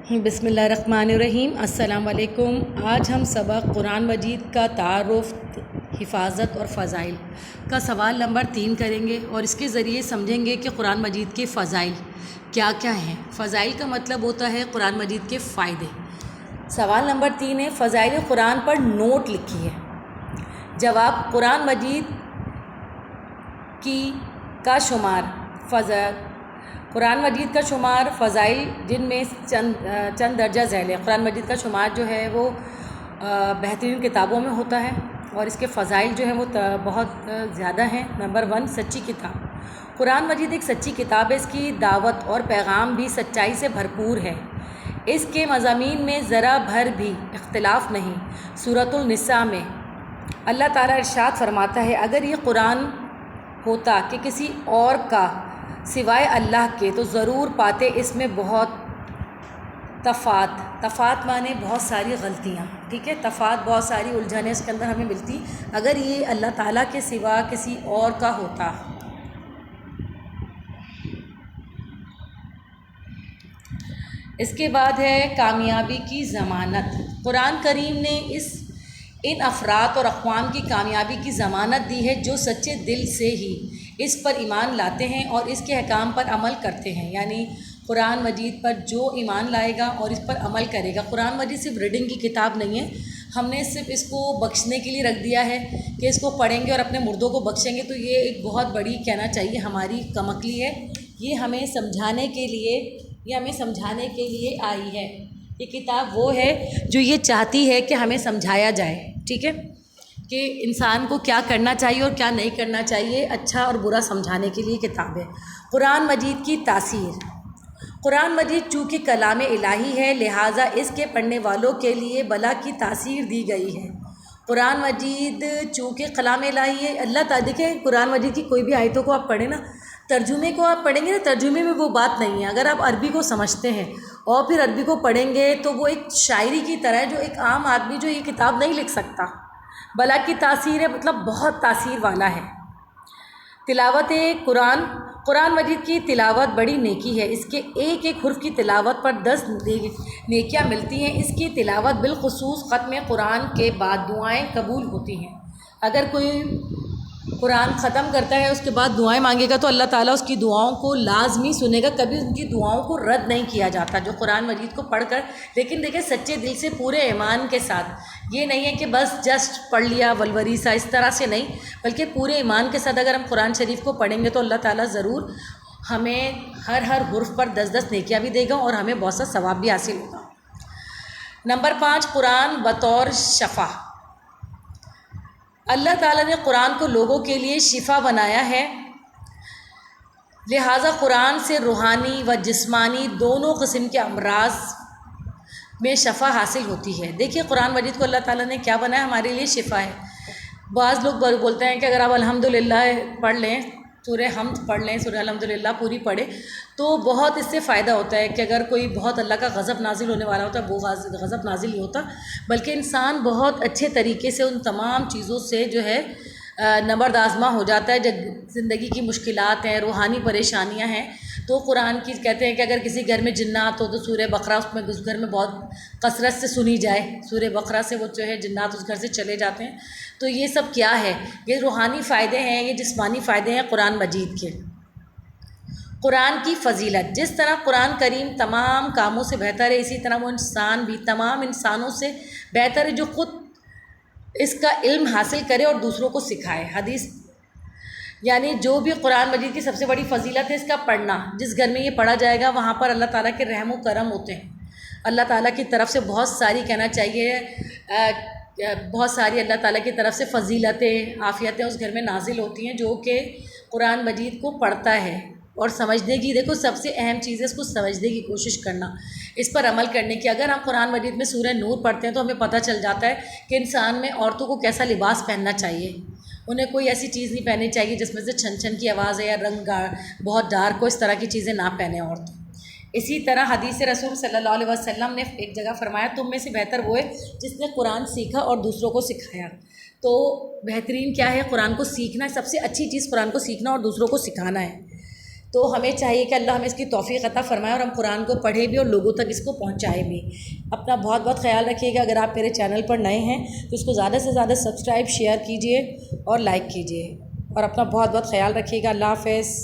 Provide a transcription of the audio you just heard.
بسم اللہ الرحمن الرحیم۔ السلام علیکم۔ آج ہم سبق قرآن مجید کا تعارف، حفاظت اور فضائل کا سوال نمبر 3 کریں گے اور اس کے ذریعے سمجھیں گے کہ قرآن مجید کے فضائل کیا کیا ہیں۔ فضائل کا مطلب ہوتا ہے قرآن مجید کے فائدے۔ سوال نمبر 3 ہے، فضائل قرآن پر نوٹ لکھی ہے۔ جواب، قرآن مجید کا شمار قرآن مجید کا شمار فضائل جن میں چند درجہ ذیل ہے۔ قرآن مجید کا شمار جو ہے وہ بہترین کتابوں میں ہوتا ہے اور اس کے فضائل جو ہیں وہ بہت زیادہ ہیں۔ نمبر 1، سچی کتاب۔ قرآن مجید ایک سچی کتاب ہے، اس کی دعوت اور پیغام بھی سچائی سے بھرپور ہے۔ اس کے مضامین میں ذرا بھر بھی اختلاف نہیں۔ سورۃ النساء میں اللہ تعالیٰ ارشاد فرماتا ہے، اگر یہ قرآن ہوتا کہ کسی اور کا سوائے اللہ کے تو ضرور پاتے اس میں بہت تفات مانے بہت ساری غلطیاں، ٹھیک ہے، بہت ساری الجھنیں اس کے اندر ہمیں ملتی اگر یہ اللہ تعالیٰ کے سوا کسی اور کا ہوتا۔ اس کے بعد ہے کامیابی کی ضمانت۔ قرآن کریم نے ان افراد اور اقوام کی کامیابی کی ضمانت دی ہے جو سچے دل سے ہی اس پر ایمان لاتے ہیں اور اس کے احکام پر عمل کرتے ہیں۔ یعنی قرآن مجید پر جو ایمان لائے گا اور اس پر عمل کرے گا۔ قرآن مجید صرف ریڈنگ کی کتاب نہیں ہے، ہم نے صرف اس کو بخشنے کے لیے رکھ دیا ہے کہ اس کو پڑھیں گے اور اپنے مردوں کو بخشیں گے، تو یہ ایک بہت بڑی کہنا چاہیے ہماری کم عقلی ہے۔ یہ ہمیں سمجھانے کے لیے آئی ہے۔ یہ کتاب وہ ہے جو یہ چاہتی ہے کہ ہمیں سمجھایا جائے، ٹھیک ہے، کہ انسان کو کیا کرنا چاہیے اور کیا نہیں کرنا چاہیے، اچھا اور برا سمجھانے کے لیے کتاب ہے۔ قرآن مجید کی تاثیر۔ قرآن مجید چونکہ کلام الہی ہے لہٰذا اس کے پڑھنے والوں کے لیے بلا کی تاثیر دی گئی ہے۔ قرآن مجید چونکہ کلام الہی ہے، اللہ تعالیٰ، دیکھیں قرآن مجید کی کوئی بھی آیتوں کو آپ پڑھیں نا، ترجمے کو آپ پڑھیں گے نا، ترجمے میں وہ بات نہیں ہے۔ اگر آپ عربی کو سمجھتے ہیں اور پھر عربی کو پڑھیں گے تو وہ ایک شاعری کی طرح ہے جو ایک عام آدمی جو یہ کتاب نہیں لکھ سکتا۔ بلا کی تاثیر ہے، مطلب بہت تاثیر والا ہے۔ تلاوت قرآن مجید کی تلاوت بڑی نیکی ہے۔ اس کے ایک ایک حرف کی تلاوت پر 10 نیکیاں ملتی ہیں۔ اس کی تلاوت بالخصوص ختم قرآن کے بعد دعائیں قبول ہوتی ہیں۔ اگر کوئی قرآن ختم کرتا ہے اس کے بعد دعائیں مانگے گا تو اللہ تعالیٰ اس کی دعاؤں کو لازمی سنے گا، کبھی ان کی دعاؤں کو رد نہیں کیا جاتا جو قرآن مجید کو پڑھ کر، لیکن دیکھیں سچے دل سے پورے ایمان کے ساتھ، یہ نہیں ہے کہ بس جسٹ پڑھ لیا ولوری سا، اس طرح سے نہیں، بلکہ پورے ایمان کے ساتھ اگر ہم قرآن شریف کو پڑھیں گے تو اللہ تعالیٰ ضرور ہمیں ہر حرف پر 10 نیکیاں بھی دے گا اور ہمیں بہت سا ثواب بھی حاصل ہوگا۔ نمبر 5، قرآن بطور شفا۔ اللہ تعالیٰ نے قرآن کو لوگوں کے لیے شفا بنایا ہے، لہٰذا قرآن سے روحانی و جسمانی دونوں قسم کے امراض میں شفا حاصل ہوتی ہے۔ دیکھیے قرآن مجید کو اللہ تعالیٰ نے کیا بنایا، ہمارے لیے شفا ہے۔ بعض لوگ بولتے ہیں کہ اگر آپ الحمدللہ پڑھ لیں، سورہ حمد پڑھ لیں، سورہ الحمدللہ پوری پڑھیں تو بہت اس سے فائدہ ہوتا ہے کہ اگر کوئی بہت اللہ کا غضب نازل ہونے والا ہوتا ہے، وہ غضب نازل نہیں ہوتا، بلکہ انسان بہت اچھے طریقے سے ان تمام چیزوں سے جو ہے نبرد آزما ہو جاتا ہے۔ جب زندگی کی مشکلات ہیں، روحانی پریشانیاں ہیں، تو قرآن کی کہتے ہیں کہ اگر کسی گھر میں جنات ہو تو سورہ بقرہ اس گھر میں بہت کثرت سے سنی جائے، سورہ بقرہ سے وہ جو ہے جنات اس گھر سے چلے جاتے ہیں۔ تو یہ سب کیا ہے، یہ روحانی فائدے ہیں، یہ جسمانی فائدے ہیں قرآن مجید کے۔ قرآن کی فضیلت۔ جس طرح قرآن کریم تمام کاموں سے بہتر ہے، اسی طرح وہ انسان بھی تمام انسانوں سے بہتر ہے جو خود اس کا علم حاصل کرے اور دوسروں کو سکھائے۔ حدیث یعنی جو بھی قرآن مجید کی سب سے بڑی فضیلت ہے اس کا پڑھنا۔ جس گھر میں یہ پڑھا جائے گا وہاں پر اللہ تعالیٰ کے رحم و کرم ہوتے ہیں، اللہ تعالیٰ کی طرف سے بہت ساری کہنا چاہیے بہت ساری اللہ تعالیٰ کی طرف سے فضیلتیں، عافیتیں اس گھر میں نازل ہوتی ہیں جو کہ قرآن مجید کو پڑھتا ہے اور سمجھنے کی، دیکھو سب سے اہم چیز ہے اس کو سمجھنے کی کوشش کرنا، اس پر عمل کرنے کی۔ اگر ہم قرآن مجید میں سورہ نور پڑھتے ہیں تو ہمیں پتہ چل جاتا ہے کہ انسان میں عورتوں کو کیسا لباس پہننا چاہیے، انہیں کوئی ایسی چیز نہیں پہننی چاہیے جس میں سے چھن چھن کی آواز ہے یا رنگ بہت ڈارک ہو، اس طرح کی چیزیں نہ پہنیں عورتیں۔ اسی طرح حدیث رسول صلی اللہ علیہ وسلم نے ایک جگہ فرمایا، تم میں سے بہتر وہ ہے جس نے قرآن سیکھا اور دوسروں کو سکھایا۔ تو بہترین کیا ہے، قرآن کو سیکھنا، سب سے اچھی چیز قرآن کو سیکھنا اور دوسروں کو سکھانا ہے۔ تو ہمیں چاہیے کہ اللہ ہمیں اس کی توفیق عطا فرمائے اور ہم قرآن کو پڑھیں بھی اور لوگوں تک اس کو پہنچائیں بھی. اپنا بہت بہت خیال رکھیے گا. اگر آپ میرے چینل پر نئے ہیں تو اس کو زیادہ سے زیادہ سبسکرائب شیئر کیجیے اور لائک کیجیے, اور اپنا بہت بہت خیال رکھیے گا. اللہ حافظ.